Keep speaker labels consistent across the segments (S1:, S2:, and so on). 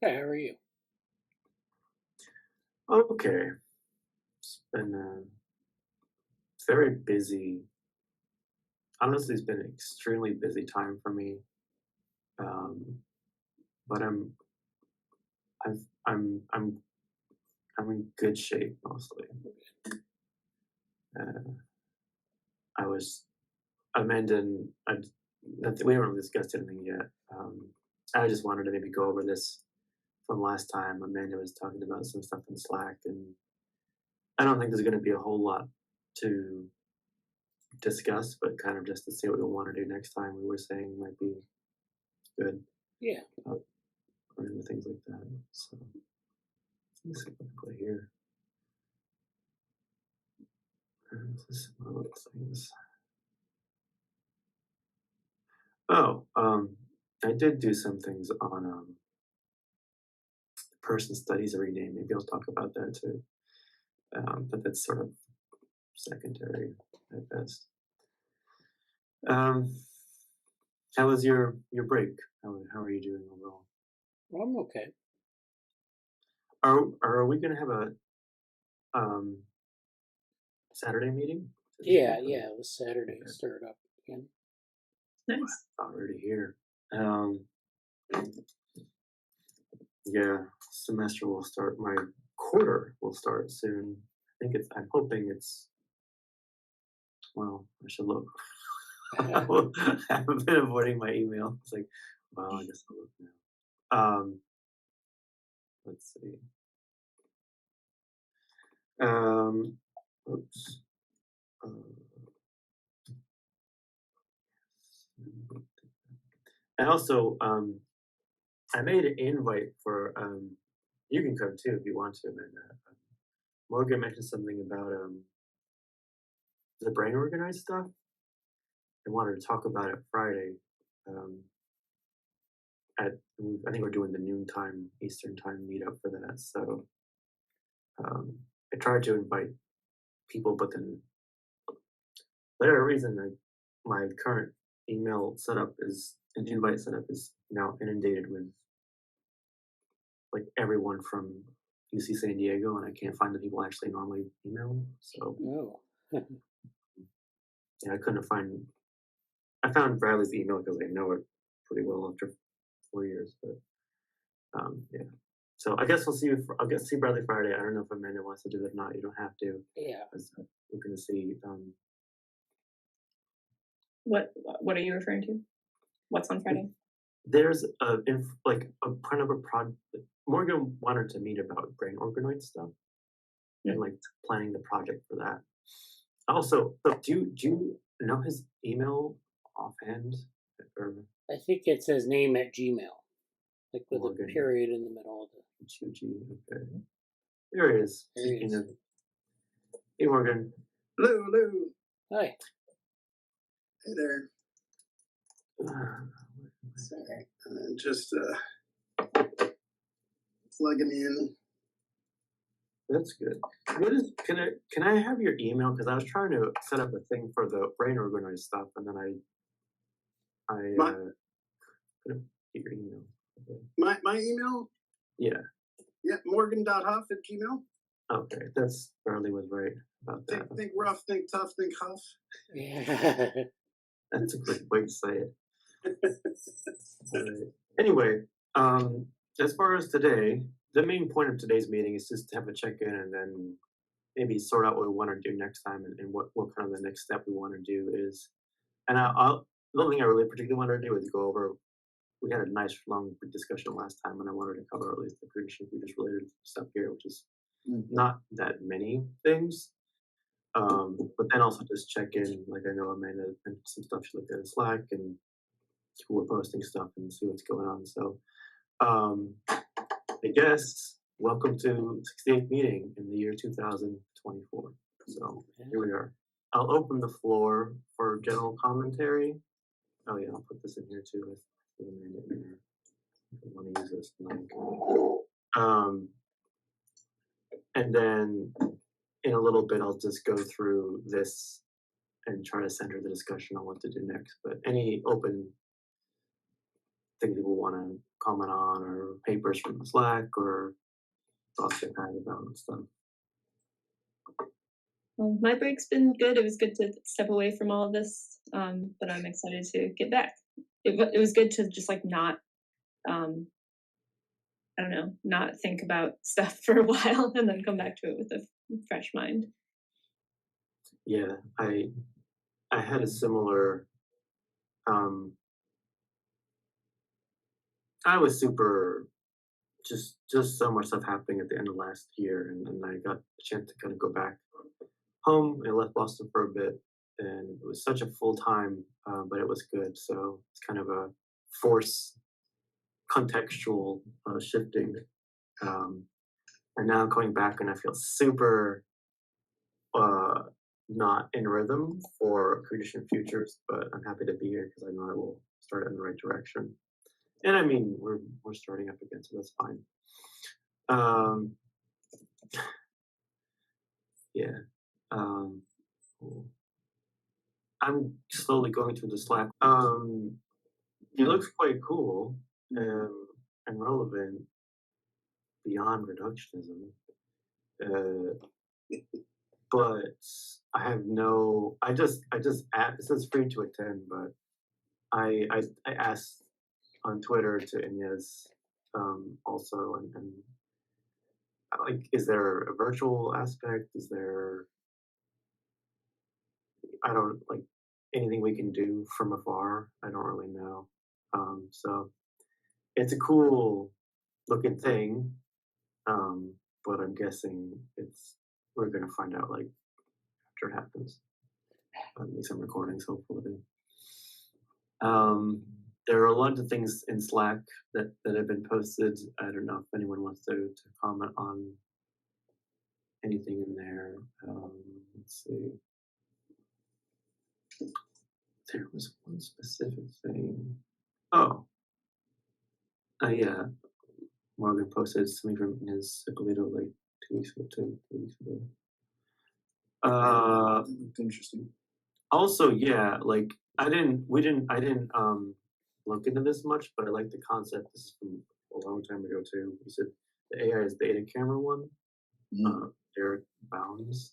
S1: Hey, how are you?
S2: Okay. It's been very busy. Honestly, it's been an extremely busy time for me. Um, but I'm, I'm, I'm, I'm in good shape mostly. Uh, I was, Amanda and we haven't really discussed anything yet. I just wanted to maybe go over this from last time. Amanda was talking about some stuff in Slack, and I don't think there's going to be a whole lot to discuss, but kind of just to see what we want to do next time. We were saying might be good.
S1: Yeah.
S2: Or into things like that. So let's see if I can put here. This one of those things. Oh, I did do some things on person studies every day. Maybe I'll talk about that too. But that's sort of secondary at best. Um, how was your break? How are you doing overall?
S1: Well, I'm okay.
S2: Are we gonna have a um Saturday meeting?
S1: Yeah, it was Saturday.
S2: Okay.
S1: Started up again.
S2: Nice. Already here. Um, Yeah, semester will start. My quarter will start soon. I'm hoping it's. Well, I should look. I've been avoiding my email. It's like, well, I guess I'll look now. Let's see. Oops. Uh, and also, I made an invite for. You can come too if you want to, Amanda. Morgan mentioned something about the brain organized stuff. I wanted to talk about it Friday. Um, I think we're doing the noontime Eastern time meetup for that. So I tried to invite people, but then for whatever reason, my current email setup is an invite setup is now inundated with like everyone from UC San Diego, and I can't find the people I actually normally email. So
S1: Oh.
S2: yeah, I couldn't find. I found Bradley's email because I know it pretty well after 4 years, but yeah. So I guess I'll get see Bradley Friday. I don't know if Amanda wants to do it or not. You don't have to.
S1: Yeah.
S2: We're gonna see.
S3: What are you referring to? What's on Friday?
S2: There's a kind of a project. Morgan wanted to meet about brain organoid stuff and like planning the project for that. Also, do you know his email offhand? Or
S1: I think it says name at Gmail, like with
S2: Morgan.
S1: a period in the middle of it.
S2: Okay. There he is.
S1: There he is.
S2: Hey, Morgan.
S4: Hello.
S1: Hi.
S4: Hey there. Sorry. Just plugging in.
S2: That's good. Can I have your email? Because I was trying to set up a thing for the brain organoid stuff, and then I couldn't get your email. Okay.
S4: My email?
S2: Yeah.
S4: Yeah, morgan.huff@gmail.
S2: Okay, that's Bradley was right about that.
S4: Think rough, think tough, think huff.
S1: Yeah.
S2: That's a great way to say it. Right. Anyway, as far as today, the main point of today's meeting is just to have a check-in and then maybe sort out what we want to do next time and what kind of the next step we want to do is. And the only thing I really particularly wanted to do is go over. We had a nice long discussion last time, and I wanted to cover at least the cognition features related stuff here, which is not that many things. But then also just check in, like I know Amanda and some stuff she looked at in Slack and who are posting stuff and see what's going on. So I guess welcome to 68th meeting in the year 2024. So here we are. I'll open the floor for general commentary. Oh yeah, I'll put this in here too. I want to use this link. And then in a little bit, I'll just go through this and try to center the discussion on what to do next. But any open things people want to comment on, or papers from the Slack, or thoughts they've had about stuff.
S3: Well, my break's been good. It was good to step away from all of this, but I'm excited to get back. It was good to just like not, I don't know, not think about stuff for a while and then come back to it with a fresh mind.
S2: Yeah, I had a similar. I was super just so much stuff happening at the end of last year, and I got a chance to kind of go back home. I left Boston for a bit, and it was such a full time, but it was good. So it's kind of a force contextual shifting. And now I'm coming back, and I feel super not in rhythm for Cognition Futures, but I'm happy to be here because I know I will start it in the right direction. And I mean, we're starting up again, so that's fine. Yeah. Cool. I'm slowly going through the Slack. It looks quite cool and relevant beyond reductionism. But I have no. I just asked. It says free to attend, but I asked on Twitter to Inez also, and like, is there a virtual aspect? Is there, I don't like anything we can do from afar? I don't really know. So it's a cool looking thing, but I'm guessing we're gonna find out like after it happens. Make some recordings, hopefully. There are a lot of things in Slack that have been posted. I don't know if anyone wants to comment on anything in there. Let's see. There was one specific thing. Oh, yeah. Morgan posted something from his Hippolyto like 2 weeks ago, 2 weeks ago.
S4: That looked interesting.
S2: Also, yeah, like I didn't look into this much, but I like the concept. This is from a long time ago too. He said the AI is data camera one. Derek Bounds,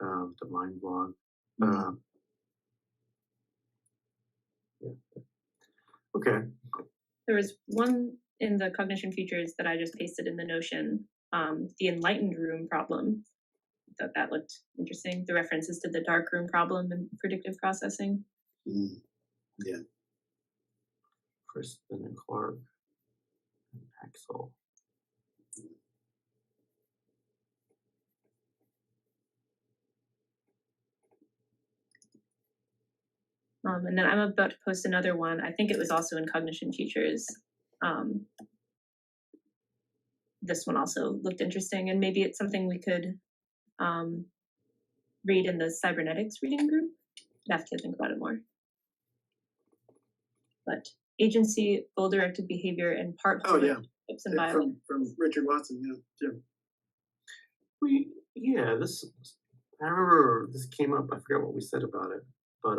S2: the Mind blog. Yeah. Okay.
S3: There was one in the Cognition Futures that I just pasted in the Notion, the enlightened room problem. I thought that looked interesting. The references to the dark room problem in predictive processing.
S4: Yeah.
S2: Kristen and Clark and Axel.
S3: And then I'm about to post another one. I think it was also in Cognition Futures. This one also looked interesting, and maybe it's something we could read in the cybernetics reading group. I'd have to think about it more. But agency, goal-directed behavior, and part
S4: Oh yeah,
S3: tips and violence.
S4: from Richard Watson. Yeah.
S2: This. I remember this came up. I forgot what we said about it, but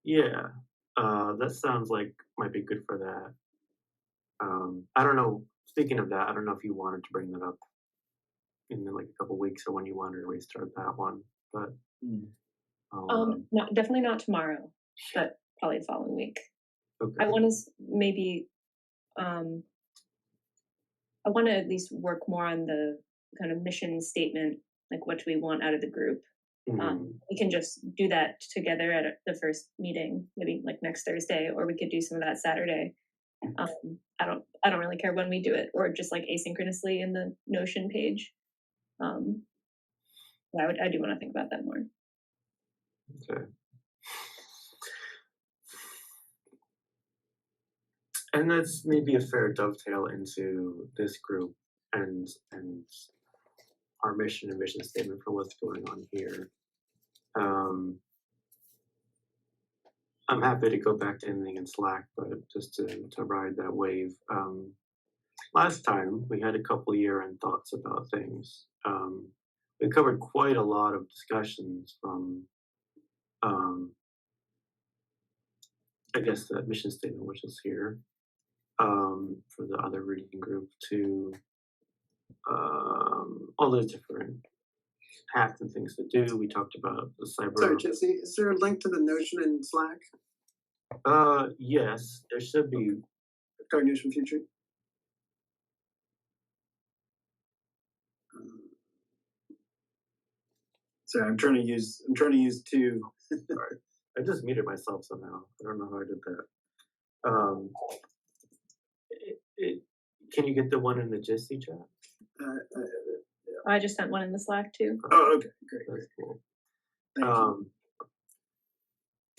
S2: yeah, that sounds like might be good for that. I don't know. Speaking of that, I don't know if you wanted to bring that up in like a couple weeks or when you wanted to restart that one, but
S3: no, definitely not tomorrow, but probably the following week.
S2: Okay.
S3: I want to maybe I want to at least work more on the kind of mission statement, like what do we want out of the group. We can just do that together at the first meeting, maybe like next Thursday, or we could do some of that Saturday. I don't really care when we do it, or just like asynchronously in the Notion page. I do want to think about that more.
S2: Okay. And that's maybe a fair dovetail into this group and our mission and vision statement for what's going on here. I'm happy to go back to anything in Slack, but just to ride that wave. Last time we had a couple year-end thoughts about things. We covered quite a lot of discussions from I guess the mission statement, which is here, for the other reading group, to all those different hacks and things to do. We talked about the cyber.
S4: Sorry, Jesse, is there a link to the Notion in Slack?
S2: Yes, there should be.
S4: Cognition Future? Sorry, I'm trying to use two.
S2: Sorry, I just muted myself somehow. I don't know how I did that. Can you get the one in the Jesse chat?
S3: I just sent one in the Slack too.
S4: Oh, okay, great.
S2: That's cool.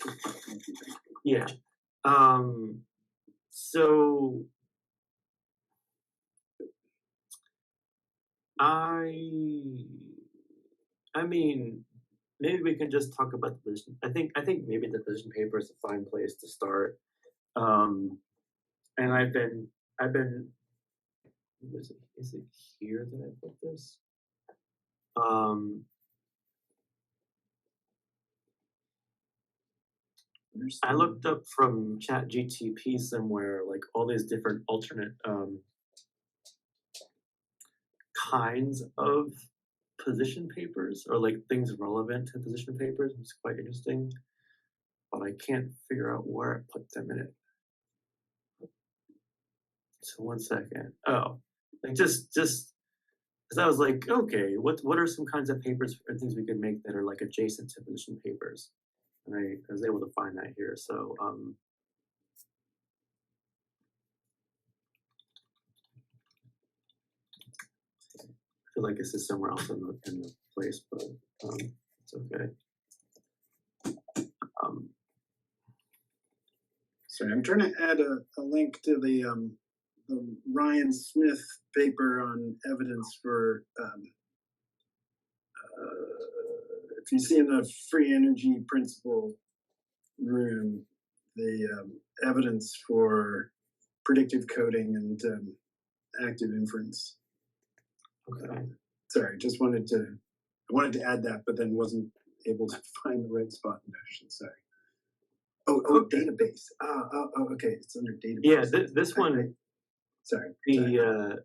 S4: Thank you. Thank you.
S2: Yeah. So I mean, maybe we can just talk about the position. I think maybe the position paper is a fine place to start. And I've been. Is it here that I put this? I looked up from ChatGTP somewhere, like all these different alternate kinds of position papers, or like things relevant to position papers. It's quite interesting, but I can't figure out where I put them in it. So 1 second. Oh, like just because I was like, okay, what are some kinds of papers and things we could make that are like adjacent to position papers? And I was able to find that here. So I feel like this is somewhere else in the place, but it's okay.
S4: Sorry, I'm trying to add a link to the Ryan Smith paper on evidence for if you see in the free energy principle room, the evidence for predictive coding and active inference.
S2: Okay.
S4: Sorry, I wanted to add that, but then wasn't able to find the right spot in Notion. Sorry. Oh,
S2: Okay.
S4: database. Okay, it's under database.
S2: Yeah, this one.
S4: Sorry.
S2: The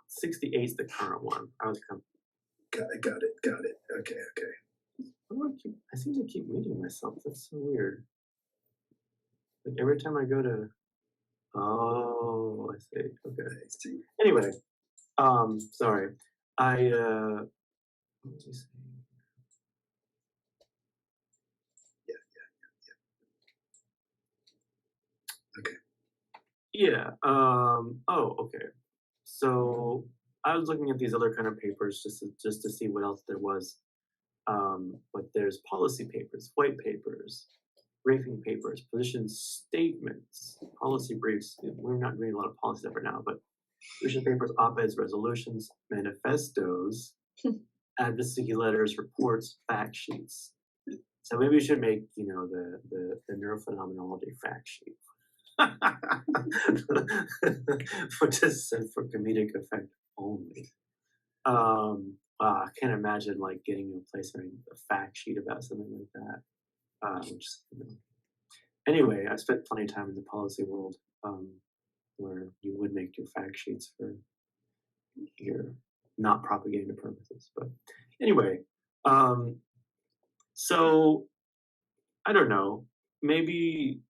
S2: 68 is the current one. I was kind of.
S4: Got it. Okay.
S2: I seem to keep reading myself. That's so weird. Like every time I go to. Oh, I see. Okay.
S4: I see.
S2: Anyway, sorry. What was I saying?
S4: Yeah. Okay.
S2: Yeah. Oh, okay. So I was looking at these other kind of papers just to see what else there was. But there's policy papers, white papers, briefing papers, position statements, policy briefs. We're not doing a lot of policy stuff right now, but position papers, op-eds, resolutions, manifestos, advocacy letters, reports, fact sheets. So maybe we should make, the neurophenomenology fact sheet. Which is said for comedic effect only. I can't imagine like getting to a place writing a fact sheet about something like that. Anyway, I spent plenty of time in the policy world, where you would make your fact sheets for your not propaganda purposes. But anyway, so I don't know, maybe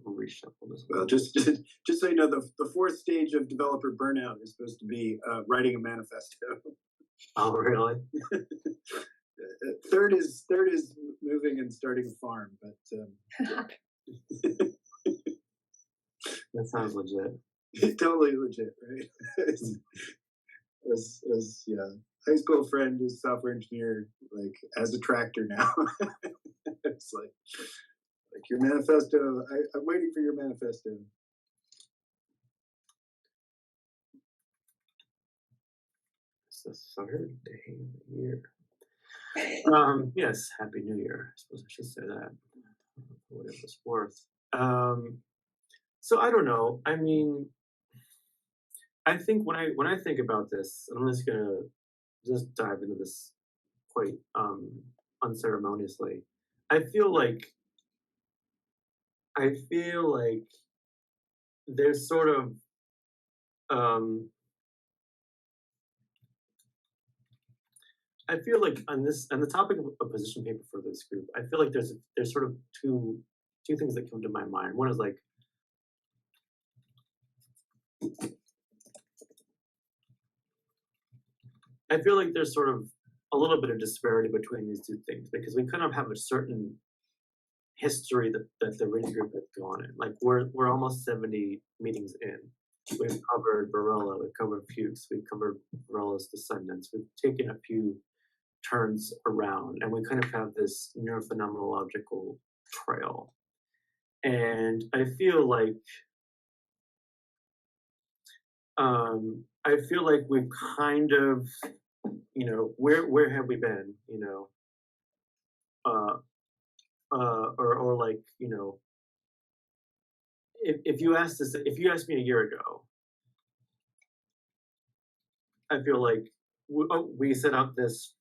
S2: reshuffle this.
S4: Well, just so you know, the fourth stage of developer burnout is supposed to be writing a manifesto.
S2: Oh, really?
S4: Third is moving and starting a farm, but
S2: that sounds legit.
S4: Totally legit, right? as high school friend who's software engineer, like has a tractor now. It's like your manifesto. I'm waiting for your manifesto.
S2: It's the third day of the year. Yes, Happy New Year. I suppose I should say that. For what it was worth. So I don't know. I mean, I think when I think about this, I'm just gonna dive into this quite unceremoniously. I feel like there's sort of um, I feel like on the topic of a position paper for this group, I feel like there's sort of two things that come to my mind. One is like I feel like there's sort of a little bit of disparity between these two things because we kind of have a certain history that the reading group has gone in. Like we're almost 70 meetings in. We've covered Varela, we've covered Fuchs, we've covered Varela's descendants, we've taken a few turns around, and we kind of have this neurophenomenological trail. And I feel like we've kind of, where have we been, or like, if you asked me a year ago, I feel like we set up this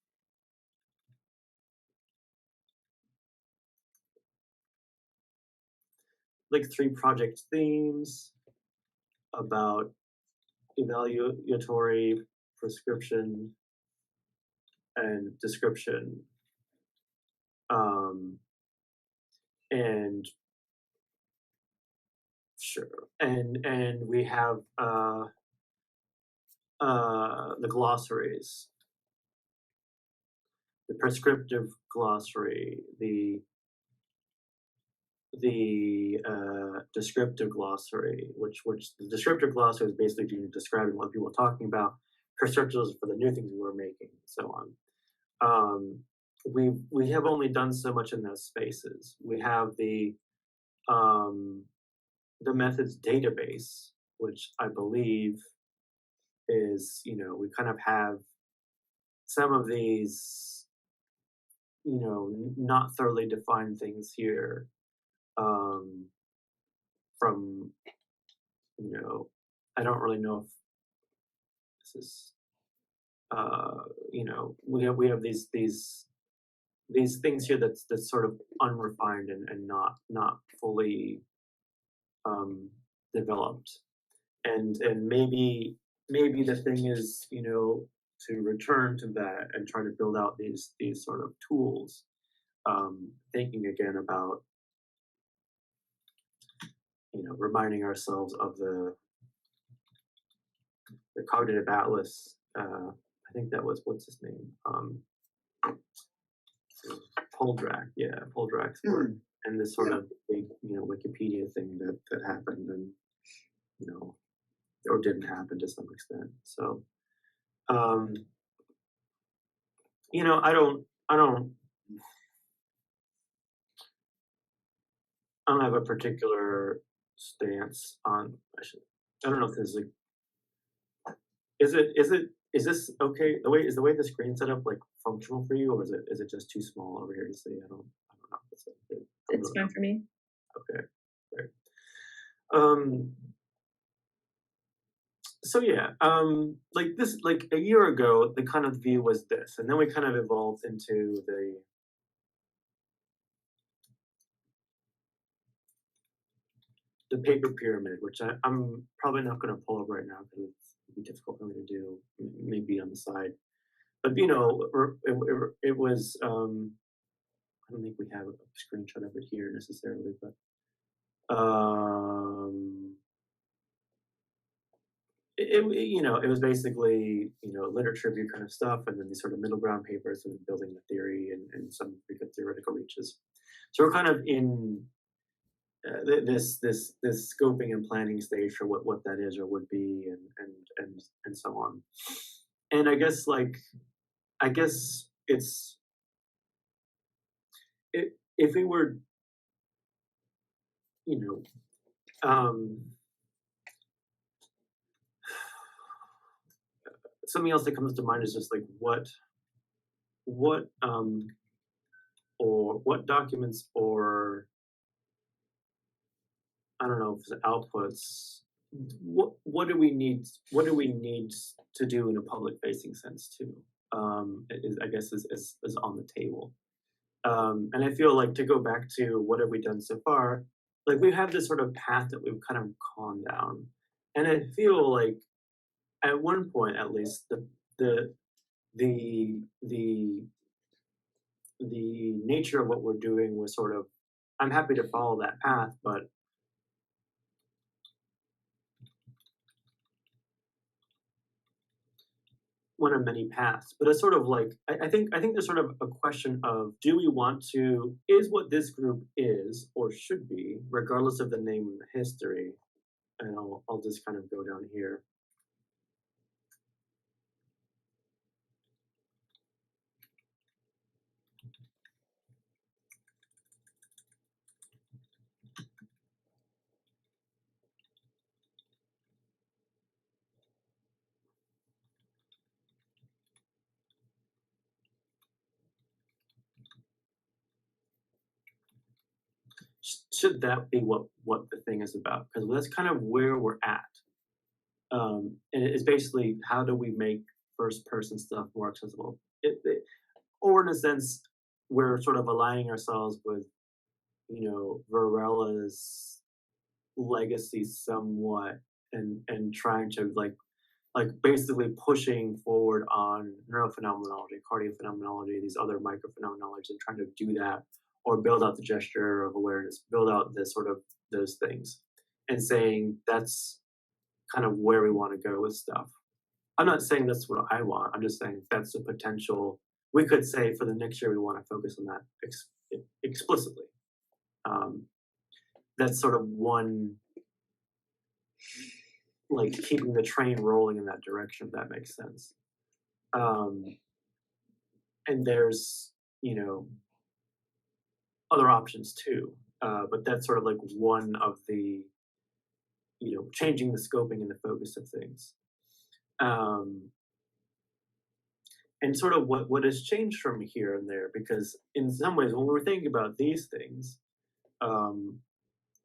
S2: like 3 project themes about evaluatory, prescription, and description. And sure, and we have the glossaries, the prescriptive glossary, the descriptive glossary, which the descriptive glossary is basically describing what people are talking about, prescriptives for the new things we were making, and so on. We have only done so much in those spaces. We have the methods database, which I believe is, we kind of have some of these, not thoroughly defined things here, from, I don't really know if this is, we have these things here that's sort of unrefined and not fully developed, and maybe the thing is, to return to that and try to build out these sort of tools, thinking again about, reminding ourselves of the cognitive atlas. I think that was, what's his name? Poldrak's work, and this sort of big, Wikipedia thing that happened, and or didn't happen to some extent. So, I don't have a particular stance on. I don't know if this is this okay? The way the screen's set up, like, functional for you, or is it just too small over here to see? I don't know.
S3: It's fine for me.
S2: Okay, great. So yeah, like this, like a year ago, the kind of view was this, and then we kind of evolved into the paper pyramid, which I'm probably not going to pull up right now because it'd be difficult for me to do, maybe on the side. But it was. I don't think we have a screenshot of it here necessarily, but it was basically, literature review kind of stuff, and then these sort of middle ground papers and building the theory and some pretty good theoretical reaches. So we're kind of in this scoping and planning stage for what that is or would be, and so on. And I guess it's if we were, something else that comes to mind is just like what or what documents, or I don't know if it's outputs, what do we need to do in a public facing sense too, I guess is on the table. And I feel like, to go back to what have we done so far, like we have this sort of path that we've kind of gone down. And I feel like at one point, at least, the the the the nature of what we're doing was sort of, I'm happy to follow that path, but one of many paths. But it's sort of like, I think there's sort of a question of, do we want to, is what this group is or should be, regardless of the name and the history. And I'll just kind of go down here. Should that be what the thing is about? Because that's kind of where we're at. And it's basically, how do we make first person stuff more accessible? Or in a sense, we're sort of aligning ourselves with, Varela's legacy somewhat, and trying to like basically pushing forward on neurophenomenology, cardiophenomenology, these other microphenomenologies, and trying to do that, or build out the gesture of awareness, build out this sort of those things, and saying that's kind of where we want to go with stuff. I'm not saying that's what I want. I'm just saying that's a potential. We could say for the next year we want to focus on that explicitly. That's sort of one, like keeping the train rolling in that direction, if that makes sense. And there's, other options too. But that's sort of like one of the, changing the scoping and the focus of things. And sort of what has changed from here and there, because in some ways, when we were thinking about these things,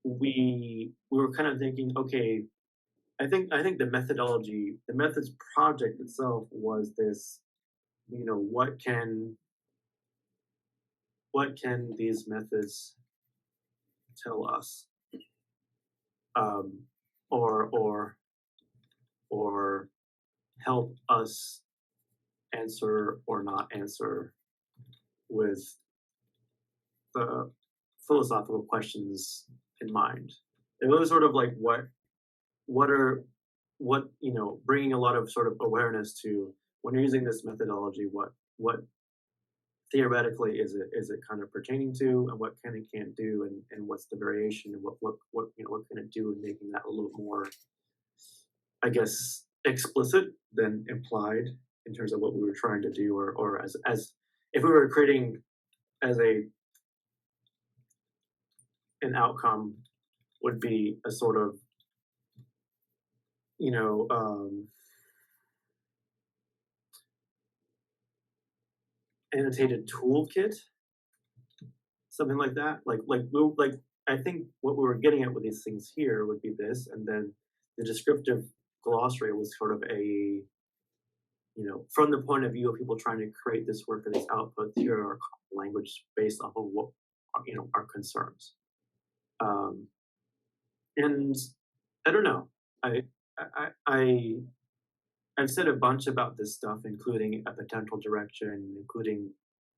S2: we were kind of thinking, okay, I think the methodology, the methods project itself was this, what can these methods tell us, or help us answer or not answer with the philosophical questions in mind. It was sort of like bringing a lot of sort of awareness to, when you're using this methodology, what theoretically is it kind of pertaining to, and what can it can't do, and what's the variation, and what can it do in making that a little more, I guess, explicit than implied in terms of what we were trying to do, or as if we were creating as an outcome would be a sort of, annotated toolkit, something like that. Like I think what we were getting at with these things here would be this, and then the descriptive glossary was sort of a, from the point of view of people trying to create this work or these outputs, here are language based off of what our concerns. And I don't know. I've said a bunch about this stuff, including a potential direction, including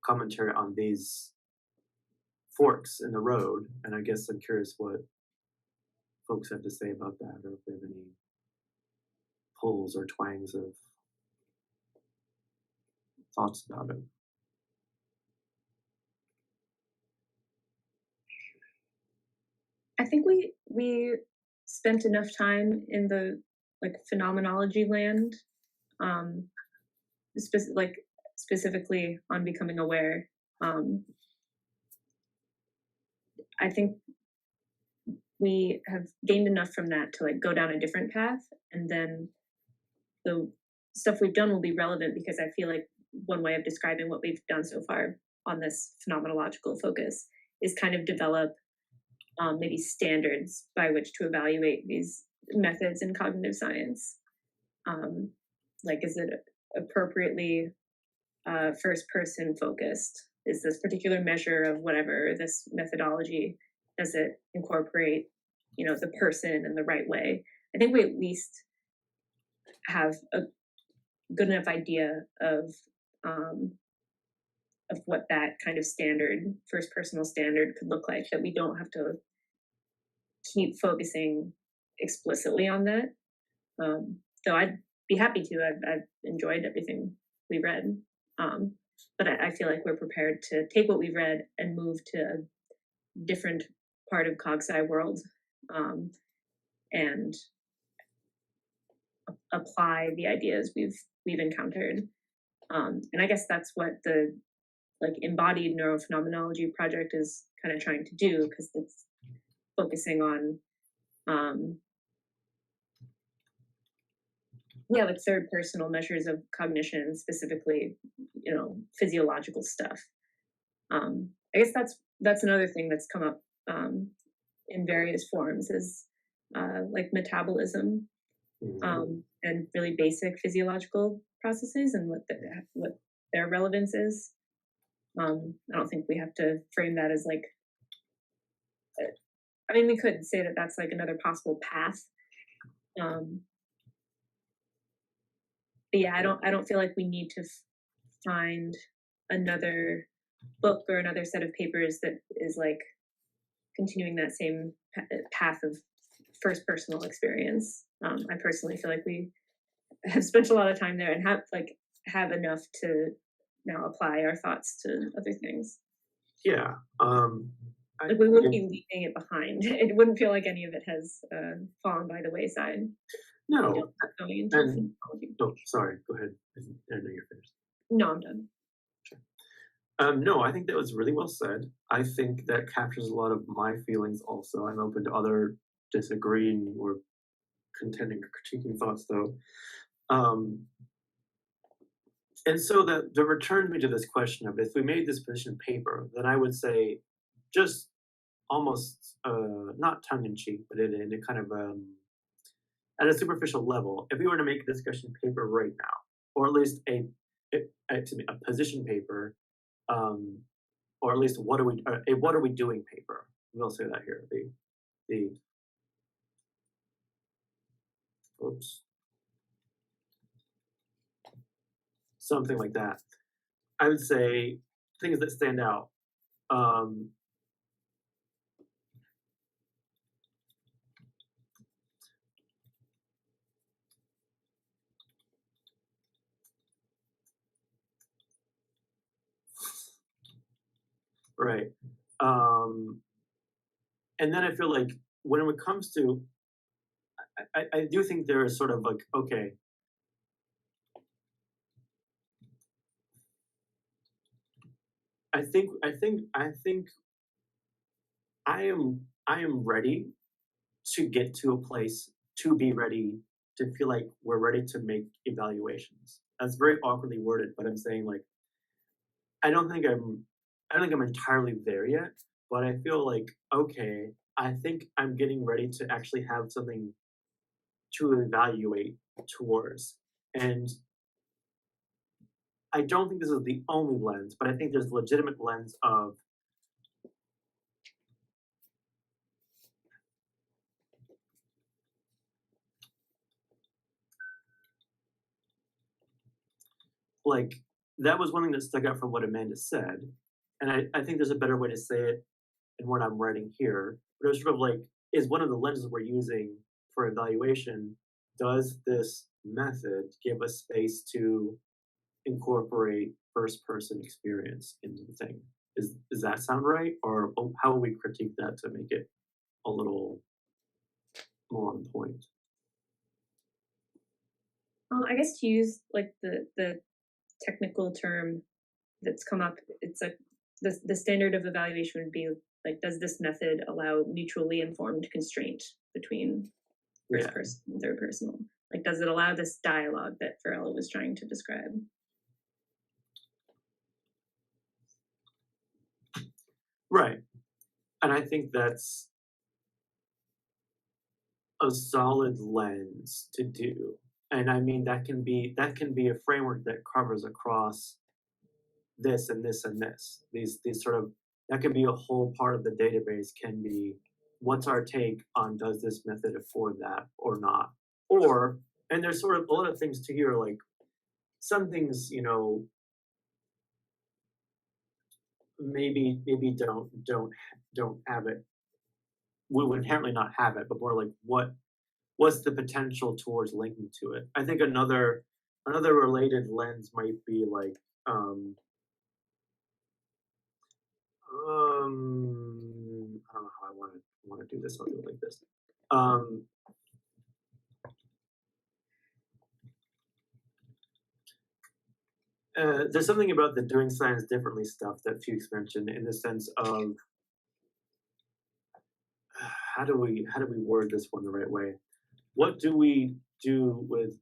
S2: commentary on these forks in the road, and I guess I'm curious what folks have to say about that, or if they have any pulls or twangs of thoughts about it.
S3: I think we spent enough time in the phenomenology land, specifically on becoming aware. I think we have gained enough from that to go down a different path, and then the stuff we've done will be relevant, because I feel like one way of describing what we've done so far on this phenomenological focus is kind of develop maybe standards by which to evaluate these methods in cognitive science. Is it appropriately first person focused? is this particular measure of whatever, this methodology, does it incorporate, the person in the right way? I think we at least have a good enough idea of what that kind of standard, first personal standard, could look like, that we don't have to keep focusing explicitly on that. So I'd be happy to. I've enjoyed everything we read, but I feel like we're prepared to take what we've read and move to a different part of CogSci world, and apply the ideas we've encountered. And I guess that's what the embodied neurophenomenology project is kind of trying to do, because it's focusing on third personal measures of cognition, specifically physiological stuff. I guess that's another thing that's come up in various forms, is metabolism, and really basic physiological processes, and what their relevance is. I don't think we have to frame that as we could say that that's another possible path. But yeah, I don't feel like we need to find another book or another set of papers that is continuing that same path of first personal experience. I personally feel like we have spent a lot of time there and have enough to now apply our thoughts to other things.
S2: Yeah.
S3: We wouldn't be leaving it behind. It wouldn't feel like any of it has fallen by the wayside.
S2: No. Sorry, go ahead. I know you're finished.
S3: No, I'm done.
S2: Sure. No, I think that was really well said. I think that captures a lot of my feelings also. I'm open to other disagreeing or contending or critiquing thoughts, though. And so that returns me to this question of, if we made this position paper, then I would say, just almost not tongue-in-cheek, but in a kind of at a superficial level, if we were to make a discussion paper right now, or at least a position paper, or at least what are we doing paper? We'll say that here. Something like that. I would say things that stand out. Right. And then I feel like when it comes to, I do think there is sort of okay, I think I am ready to get to a place to be ready to feel like we're ready to make evaluations. That's very awkwardly worded, but I'm saying I don't think I'm entirely there yet, but I feel like, okay, I think I'm getting ready to actually have something to evaluate towards. And I don't think this is the only lens, but I think there's a legitimate lens of that was one thing that stuck out from what Amanda said. And I think there's a better way to say it in what I'm writing here. But it was sort of is one of the lenses we're using for evaluation, does this method give us space to incorporate first person experience into the thing? Does that sound right? Or how will we critique that to make it a little more on point?
S3: I guess to use the technical term that's come up, it's the standard of evaluation would be does this method allow mutually informed constraint between first person and third personal? Does it allow this dialogue that Farrell was trying to describe?
S2: Right. And I think that's a solid lens to do. And I mean, that can be a framework that covers across this and this and this. These sort of, that could be a whole part of the database, can be what's our take on does this method afford that or not? Or, and there's sort of a lot of things to here, like some things, you know, maybe don't have it, we would inherently not have it, but more like what's the potential towards linking to it. I think another related lens might be like I don't know how I want to do this. I'll do it like this. There's something about the doing science differently stuff that Fuchs mentioned, in the sense of how do we word this one the right way? What do we do with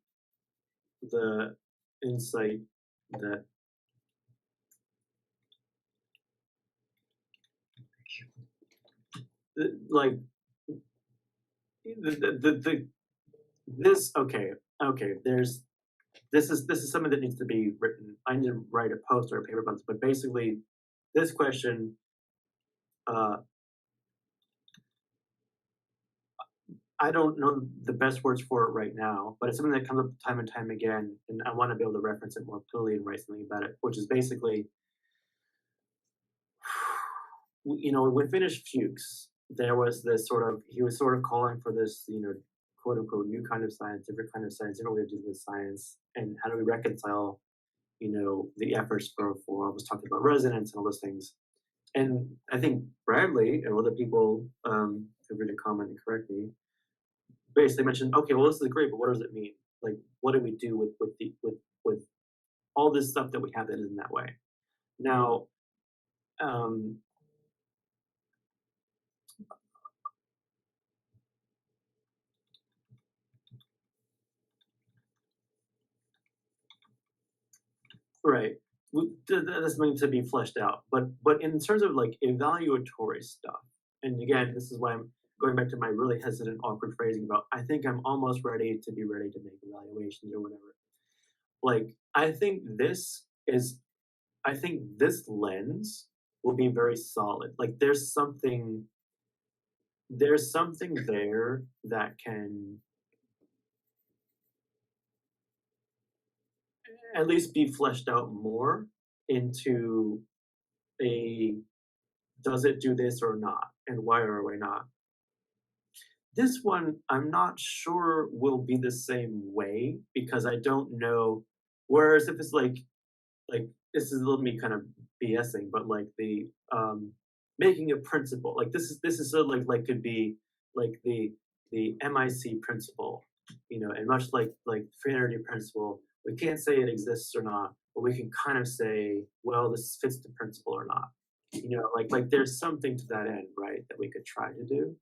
S2: the insight that like this there's this is something that needs to be written. I need to write a post or a paper about this, but basically this question I don't know the best words for it right now, but it's something that comes up time and time again, and I want to be able to reference it more clearly and write something about it, which is basically, you know, when we finished Fuchs, there was this sort of, he was sort of calling for this, you know, quote unquote, new kind of science, different kind of science, different way of doing science, and how do we reconcile, you know, the efforts for I was talking about resonance and all those things. And I think Bradly and other people, feel free to comment and correct me, basically mentioned, okay, well, this is great, but what does it mean? Like, what do we do with all this stuff that we have that isn't that way? Now, right, that's something to be fleshed out. But in terms of like evaluatory stuff, and again, this is why I'm going back to my really hesitant, awkward phrasing about I think I'm almost ready to make evaluations or whatever. Like, I think this lens will be very solid. Like, there's something there that can at least be fleshed out more into a, does it do this or not, and why or why not. This one, I'm not sure will be the same way, because I don't know. Whereas if it's like this is a little me kind of BSing, but like the making a principle, like this is sort of like could be like the MIC principle, you know, and much like free energy principle, we can't say it exists or not, but we can kind of say, well, this fits the principle or not, you know, like there's something to that end, right, that we could try to do.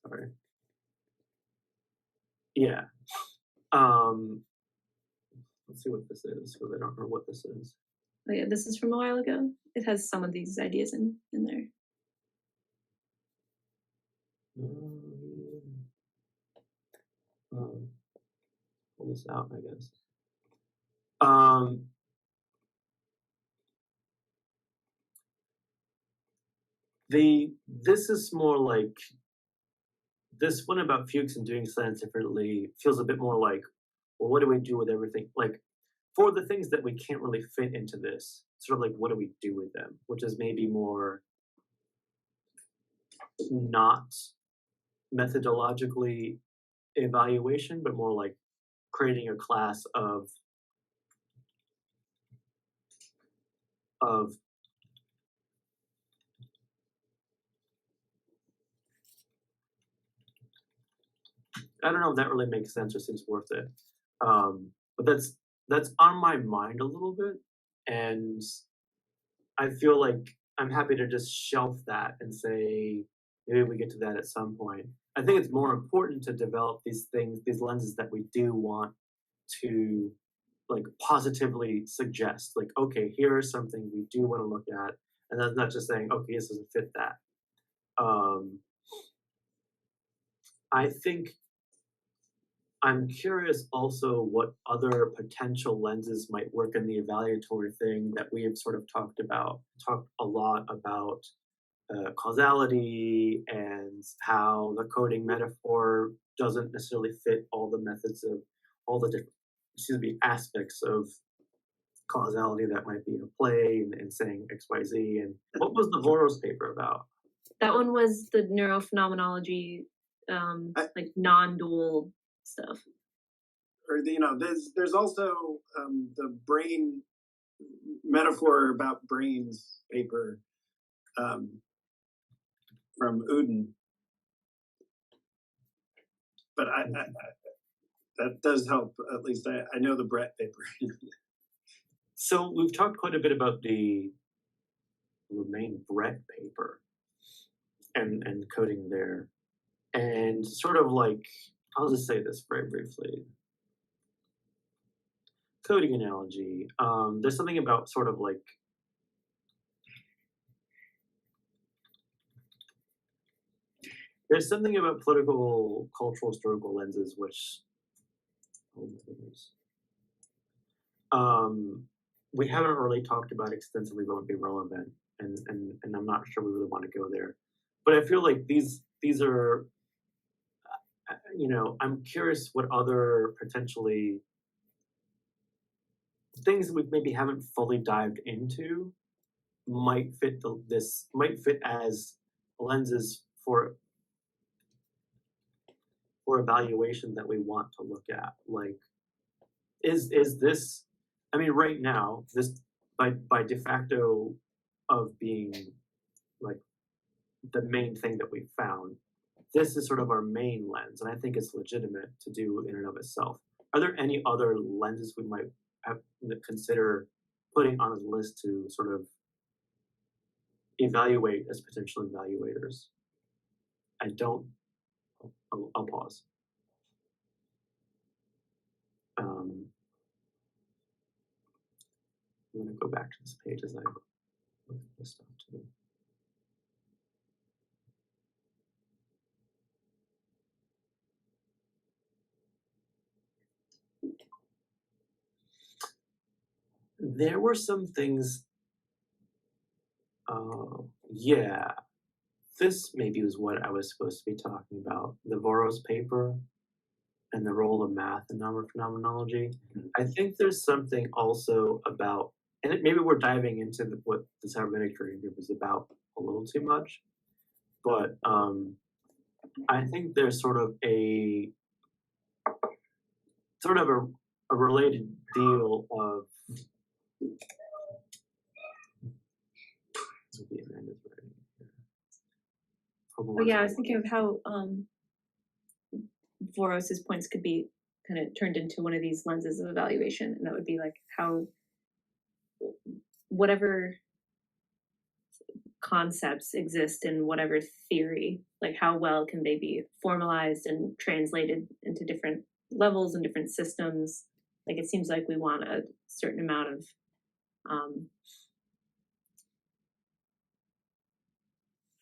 S2: Sorry. Yeah. Let's see what this is, because I don't know what this is.
S3: Oh yeah, this is from a while ago. It has some of these ideas in there.
S2: Pull this out, I guess. This is more like, this one about Fuchs and doing science differently feels a bit more like, well, what do we do with everything? Like, for the things that we can't really fit into this, sort of like, what do we do with them? Which is maybe more not methodologically evaluation, but more like creating a class of I don't know if that really makes sense or seems worth it. But that's on my mind a little bit, and I feel like I'm happy to just shelf that and say maybe we get to that at some point. I think it's more important to develop these things, these lenses that we do want to like positively suggest, like, okay, here is something we do want to look at, and that's not just saying, okay, this doesn't fit that. I'm curious also what other potential lenses might work in the evaluatory thing that we have sort of talked a lot about causality and how the coding metaphor doesn't necessarily fit all the methods of all the different, aspects of causality that might be in play and saying XYZ. And what was the Voros paper about?
S3: That one was the neurophenomenology, like non-dual stuff.
S4: Or there's also the brain metaphor about brains paper from Uden. But I that does help. At least I know the Brett paper.
S2: So we've talked quite a bit about the main Brett paper and coding there, and sort of like, I'll just say this very briefly. Coding analogy. There's something about sort of like there's something about political, cultural, historical lenses which we haven't really talked about extensively, but would be relevant, and I'm not sure we really want to go there. But I feel like these are, I'm curious what other potentially things that we maybe haven't fully dived into might fit as lenses for evaluation that we want to look at. Like, is this? I mean, right now, this by de facto of being like the main thing that we've found, this is sort of our main lens, and I think it's legitimate to do in and of itself. Are there any other lenses we might have to consider putting on the list to sort of evaluate as potential evaluators? I'll pause. I'm going to go back to this page as I look at this stuff too. There were some things, yeah, this maybe was what I was supposed to be talking about, the Voros paper and the role of math and phenomenology. Mm-hmm. I think there's something also about, and maybe we're diving into what the cybernetic trading group is about a little too much, but I think there's sort of a related deal of
S3: oh yeah, I was thinking of how Voros's points could be kind of turned into one of these lenses of evaluation, and that would be like how whatever concepts exist in whatever theory, like how well can they be formalized and translated into different levels and different systems. Like it seems like we want a certain amount of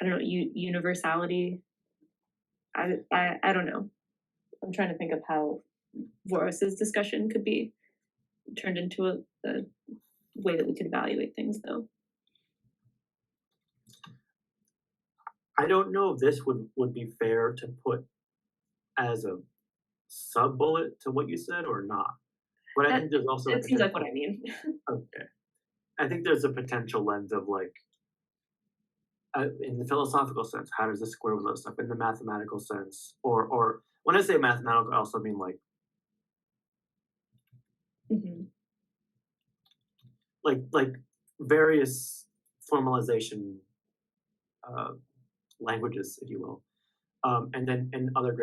S3: I don't know, universality. I don't know. I'm trying to think of how Voros's discussion could be turned into a way that we could evaluate things, though.
S2: I don't know if this would be fair to put as a sub bullet to what you said or not. But I think there's also
S3: that seems like what I mean.
S2: Okay, I think there's a potential lens of like, in the philosophical sense, how does this square with other stuff? In the mathematical sense, or when I say mathematical, I also mean like, like various formalization languages, if you will, and then other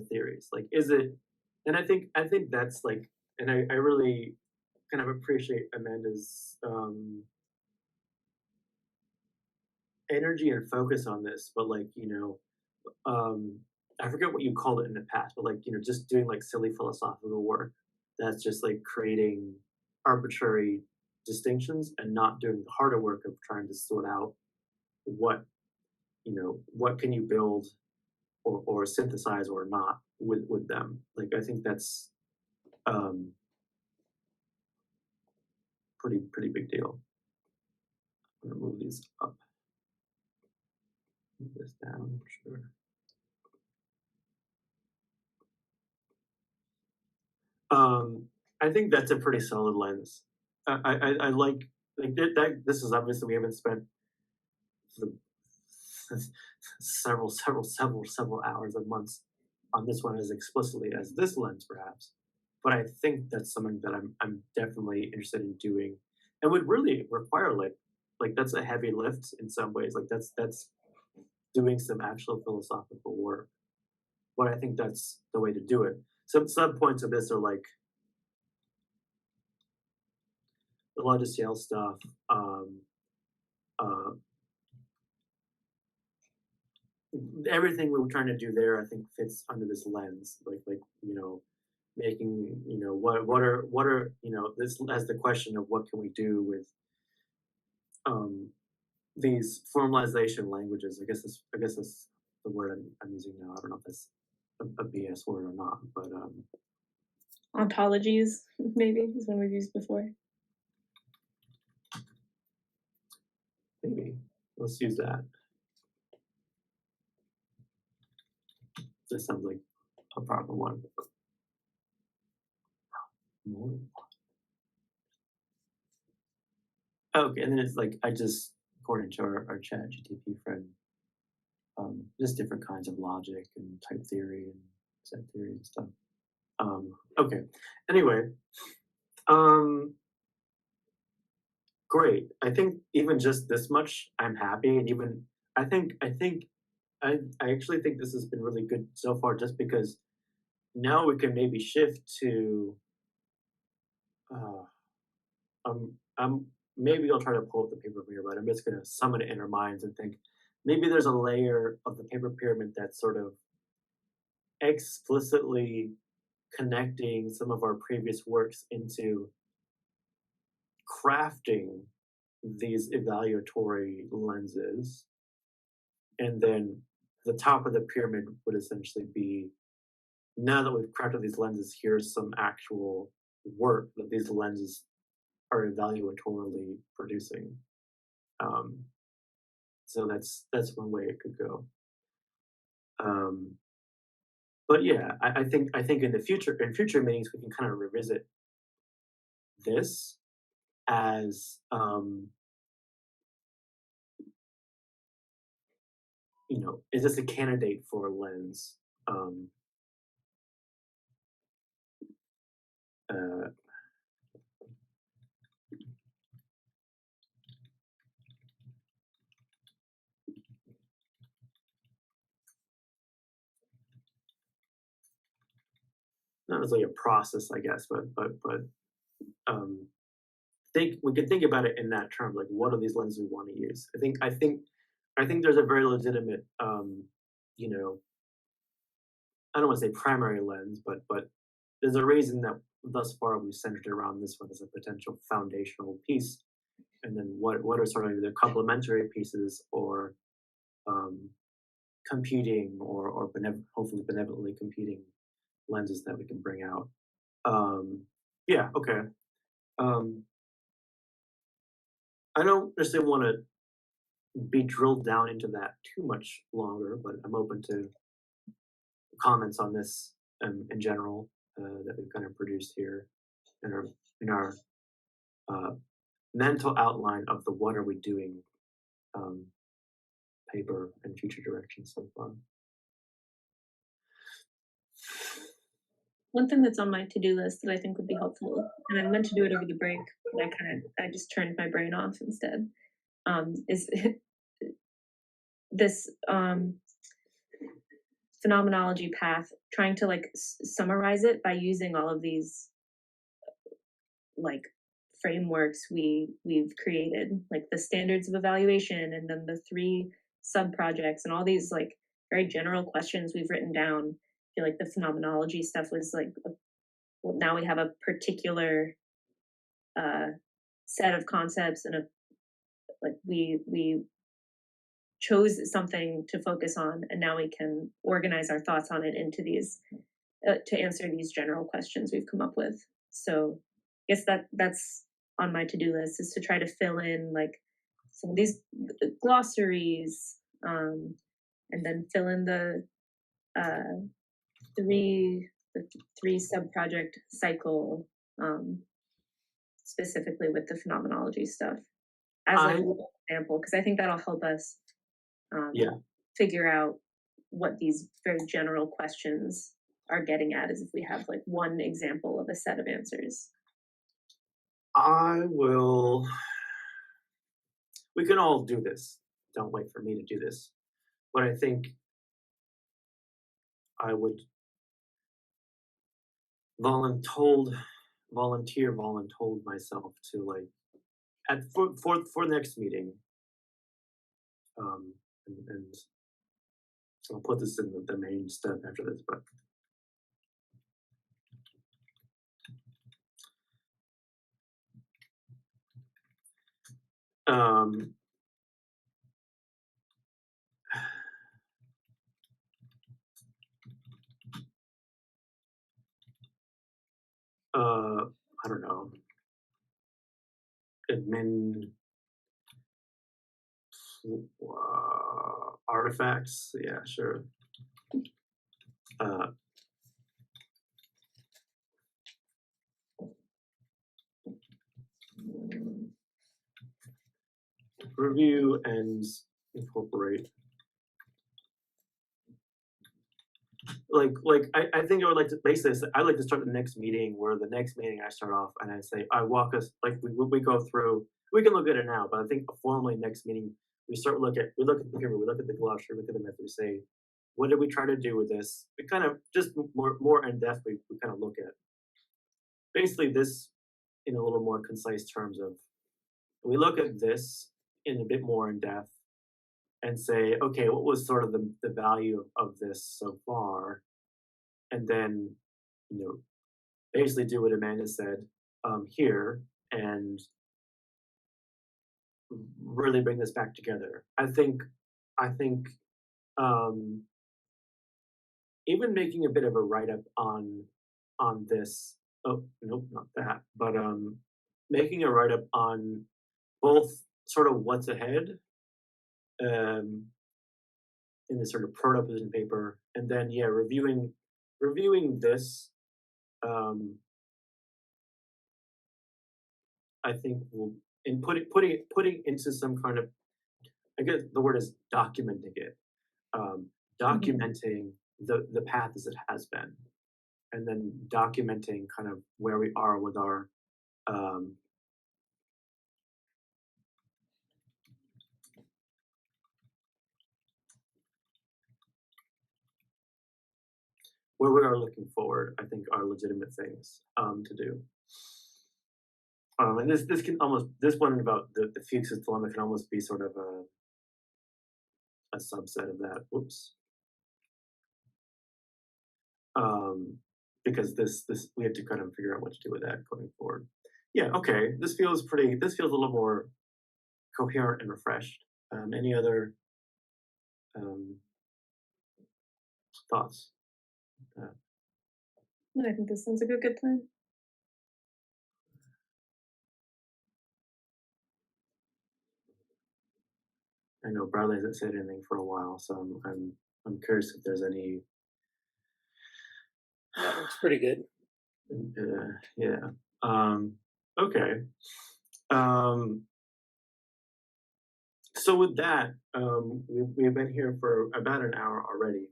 S2: theories. Like, is it? And I think that's like, and I really kind of appreciate Amanda's energy and focus on this, but like, I forget what you called it in the past, but like, just doing like silly philosophical work that's just like creating arbitrary distinctions and not doing the harder work of trying to sort out what can you build or synthesize or not with them. Like I think that's pretty big deal. I'm gonna move these up, move this down, sure. I think that's a pretty solid lens. I like that. This is obviously we haven't spent the several hours and months on this one as explicitly as this lens, perhaps. But I think that's something that I'm definitely interested in doing, and would really require like that's a heavy lift in some ways. Like that's doing some actual philosophical work. But I think that's the way to do it. Some points of this are like the Logiciel stuff. Uh, Everything we were trying to do there, I think, fits under this lens. Like making what are this as the question of what can we do with these formalization languages. I guess that's the word I'm using now. I don't know if that's a BS word or not, but
S3: Ontologies, maybe, is one we've used before.
S2: maybe let's use that. This sounds like a proper one. Okay, and then it's like I just, according to our chat GTP friend, just different kinds of logic and type theory and set theory and stuff. Okay. Anyway, great. I think even just this much, I'm happy, and even I actually think this has been really good so far, just because now we can maybe shift to. Maybe I'll try to pull up the paper here, but I'm just going to summon it in our minds and think maybe there's a layer of the paper pyramid that's sort of explicitly connecting some of our previous works into crafting these evaluatory lenses. And then the top of the pyramid would essentially be, now that we've crafted these lenses, here's some actual work that these lenses are evaluatorily producing. So that's one way it could go. But yeah, I think in future meetings we can kind of revisit this as is this a candidate for a lens? Not necessarily a process, I guess, but we can think about it in that term. Like, what are these lenses we want to use? I think there's a very legitimate, I don't want to say primary lens, but there's a reason that thus far we've centered around this one as a potential foundational piece, and then what are sort of either complementary pieces or competing or hopefully benevolently competing lenses that we can bring out. Yeah, okay. I don't necessarily want to be drilled down into that too much longer, but I'm open to comments on this in general that we've kind of produced here in our mental outline of the "What Are We Doing" paper and future directions so far.
S3: One thing that's on my to-do list that I think would be helpful, and I meant to do it over the break, but I just turned my brain off instead, is this phenomenology path, trying to summarize it by using all of these frameworks we've created, like the standards of evaluation, and then the 3 sub-projects, and all these very general questions we've written down. I feel like the phenomenology stuff was well, now we have a particular set of concepts, and we chose something to focus on, and now we can organize our thoughts on it into these to answer these general questions we've come up with. So I guess that's on my to-do list, is to try to fill in like some of these glossaries, and then fill in the three sub-project cycle, specifically with the phenomenology stuff as like an example, because I think that'll help us figure out what these very general questions are getting at, is if we have like one example of a set of answers.
S2: We can all do this. Don't wait for me to do this. But I think I would voluntold myself to like for next meeting. And so I'll put this in the main step after this, but I don't know, admin artifacts. Yeah, sure. Review and incorporate. I think I would like to basically, I'd like to start the next meeting where the next meeting I start off and I say, I walk us, like we go through, we can look at it now, but I think formally next meeting, we look at the paper, we look at the glossary, look at the method, we say, what did we try to do with this? We kind of just more in depth, we kind of look at basically this in a little more concise terms of, we look at this in a bit more in depth and say, okay, what was sort of the value of this so far? And then, basically do what Amanda said here and really bring this back together. I think even making a bit of a write-up on this, oh, nope, not that, but making a write-up on both sort of what's ahead in this sort of proto-position paper, and then reviewing this. I think will putting into some kind of, I guess the word is documenting it, documenting the path as it has been, and then documenting kind of where we are with our where we are looking forward. I think are legitimate things to do. And this can almost, this one about the Fuchs's dilemma can almost be sort of a subset of that. Whoops. Because this we have to kind of figure out what to do with that going forward. Yeah, okay. This feels a little more coherent and refreshed. Any other thoughts?
S3: I think this sounds like a good plan.
S2: I know Bradley hasn't said anything for a while, so I'm curious if there's any.
S1: That looks pretty good.
S2: Yeah. Okay. So with that, we've been here for about an hour already.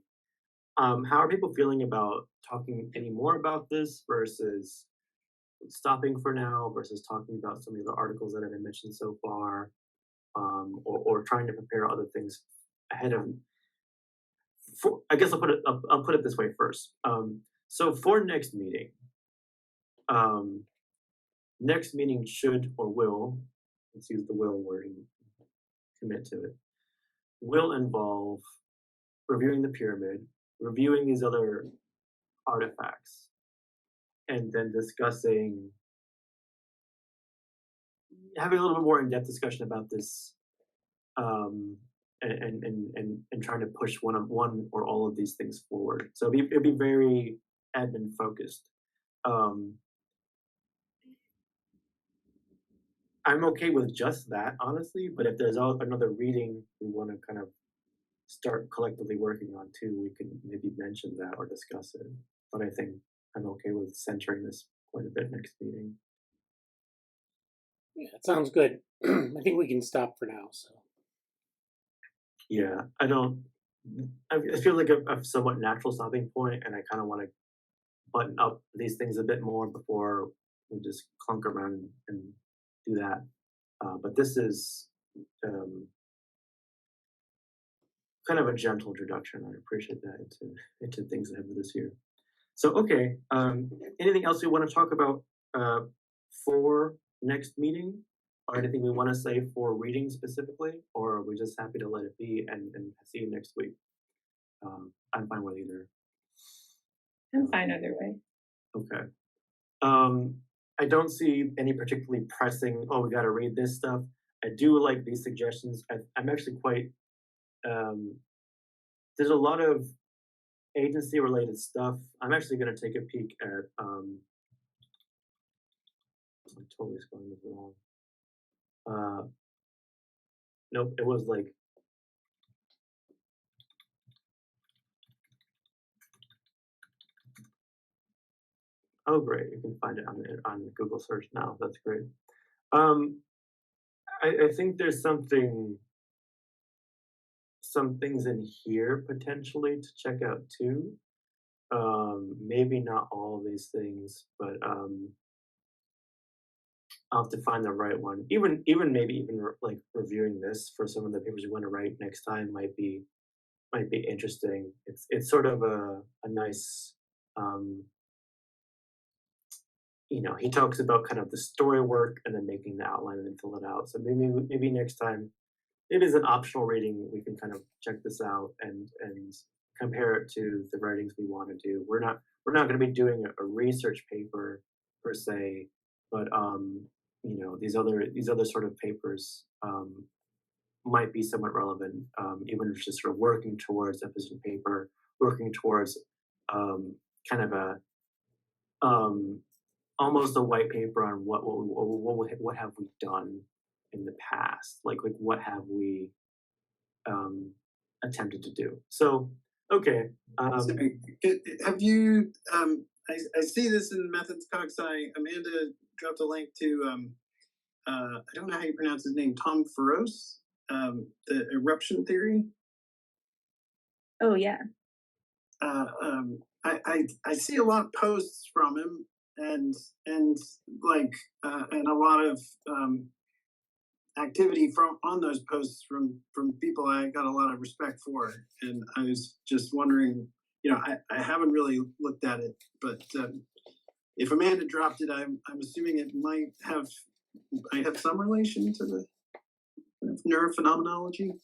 S2: How are people feeling about talking any more about this versus stopping for now versus talking about some of the articles that have been mentioned so far, or trying to prepare other things ahead of? I guess I'll put it this way first. So for next meeting, should or will, let's use the will word and commit to it, will involve reviewing the pyramid, reviewing these other artifacts, and then having a little bit more in-depth discussion about this and trying to push one or all of these things forward. So it'd be very admin focused. I'm okay with just that, honestly, but if there's another reading we want to kind of start collectively working on too, we can maybe mention that or discuss it. But I think I'm okay with centering this quite a bit next meeting.
S1: Yeah, it sounds good. I think we can stop for now. So
S2: Yeah, I feel like a somewhat natural stopping point, and I kind of want to button up these things a bit more before we just clunk around and do that. But this is kind of a gentle introduction. I appreciate that into things ahead of this year. So, okay, anything else we want to talk about for next meeting, or anything we want to say for reading specifically, or are we just happy to let it be and see you next week? I'm fine with either.
S3: I'm fine either way.
S2: Okay. I don't see any particularly pressing, oh, we got to read this stuff. I do like these suggestions. I'm actually quite, there's a lot of agency related stuff. I'm actually going to take a peek at, I'm totally spelling this wrong. Nope, it was like, oh great, you can find it on Google search now. That's great. I think there's some things in here potentially to check out too. Maybe not all of these things, but I'll have to find the right one. Even like reviewing this for some of the papers you want to write next time might be interesting. It's sort of a nice, he talks about kind of the story work and then making the outline and then fill it out. So maybe next time it is an optional reading. We can kind of check this out and compare it to the writings we want to do. We're not going to be doing a research paper per se, but these other sort of papers might be somewhat relevant, even if it's just sort of working towards a position paper, working towards kind of a almost a white paper on what have we done in the past, like what have we attempted to do. So okay,
S4: have you I see this in Methods Cogsci. Amanda dropped a link to I don't know how you pronounce his name, Tom Feroce, the eruption theory.
S3: Oh yeah.
S4: I see a lot of posts from him and a lot of activity on those posts from people I got a lot of respect for, and I was just wondering, I haven't really looked at it, but if Amanda dropped it, I'm assuming it might have some relation to the neurophenomenology.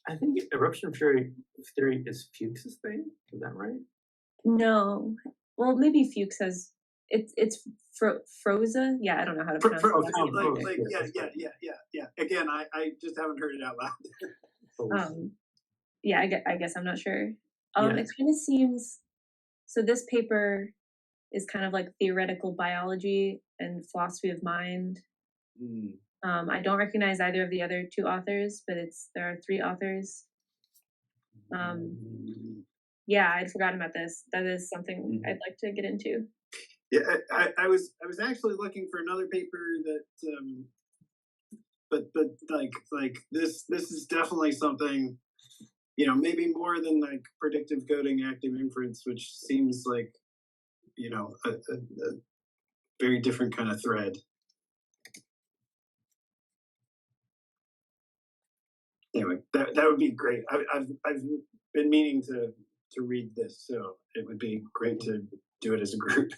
S2: I think eruption theory is Fuchs's thing. Is that right?
S3: No. Well, maybe Fuchs has it's Froza. Yeah, I don't know how to pronounce it.
S4: Yeah. Again, I just haven't heard it out loud.
S3: Yeah, I guess I'm not sure. It kind of seems so. This paper is kind of like theoretical biology and philosophy of mind. I don't recognize either of the other two authors, but there are three authors. Yeah, I'd forgotten about this. That is something I'd like to get into.
S4: Yeah, I was actually looking for another paper that, but like this is definitely something, maybe more than like predictive coding, active inference, which seems like, a very different kind of thread. Anyway, that would be great. I've been meaning to read this, so it would be great to do it as a group.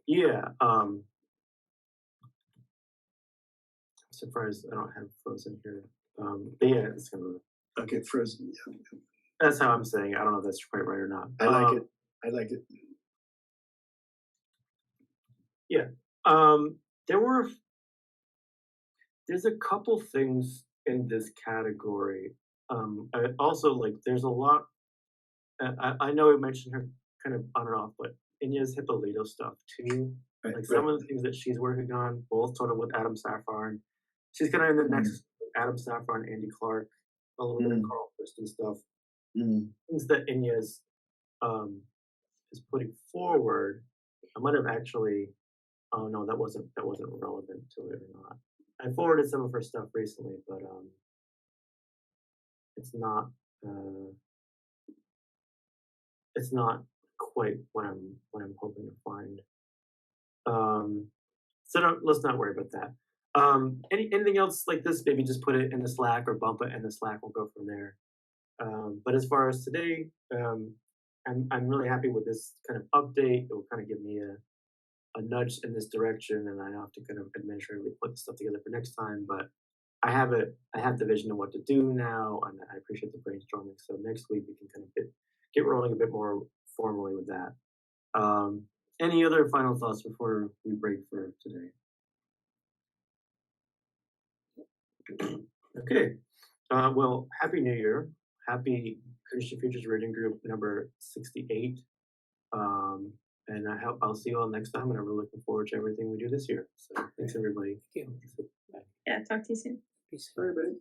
S2: Yeah. I'm surprised I don't have Frozen here. But yeah, it's kind of
S4: okay. Frozen. Yeah.
S2: That's how I'm saying it. I don't know if that's quite right or not.
S4: I like it.
S2: Yeah. There were there's a couple things in this category. Also, like, there's a lot. I know I mentioned her kind of on and off, but Inya's Hippolyto stuff too.
S4: Right,
S2: Like some of the things that she's working on, both sort of with Adam Safar, and she's kind of in the next Adam Safar and Andy Clark, a little bit of Carl Kristen stuff. Things that Inya's is putting forward. I might have actually. Oh no, that wasn't relevant to it or not. I forwarded some of her stuff recently, but it's not it's not quite what I'm hoping to find. So let's not worry about that. Anything else like this? Maybe just put it in the Slack or bump it in the Slack. We'll go from there. But as far as today, I'm really happy with this kind of update. It will kind of give me a nudge in this direction, and I have to kind of administratively put this stuff together for next time. But I have the vision of what to do now, and I appreciate the brainstorming. So next week we can kind of get rolling a bit more formally with that. Any other final thoughts before we break for today? Okay. Well, Happy New Year. Happy Christian Futures Reading Group number 68. And I'll see you all next time, and I'm really looking forward to everything we do this year. So thanks, everybody.
S1: Thank you.
S3: Yeah, talk to you soon.
S1: Peace.
S4: Everybody.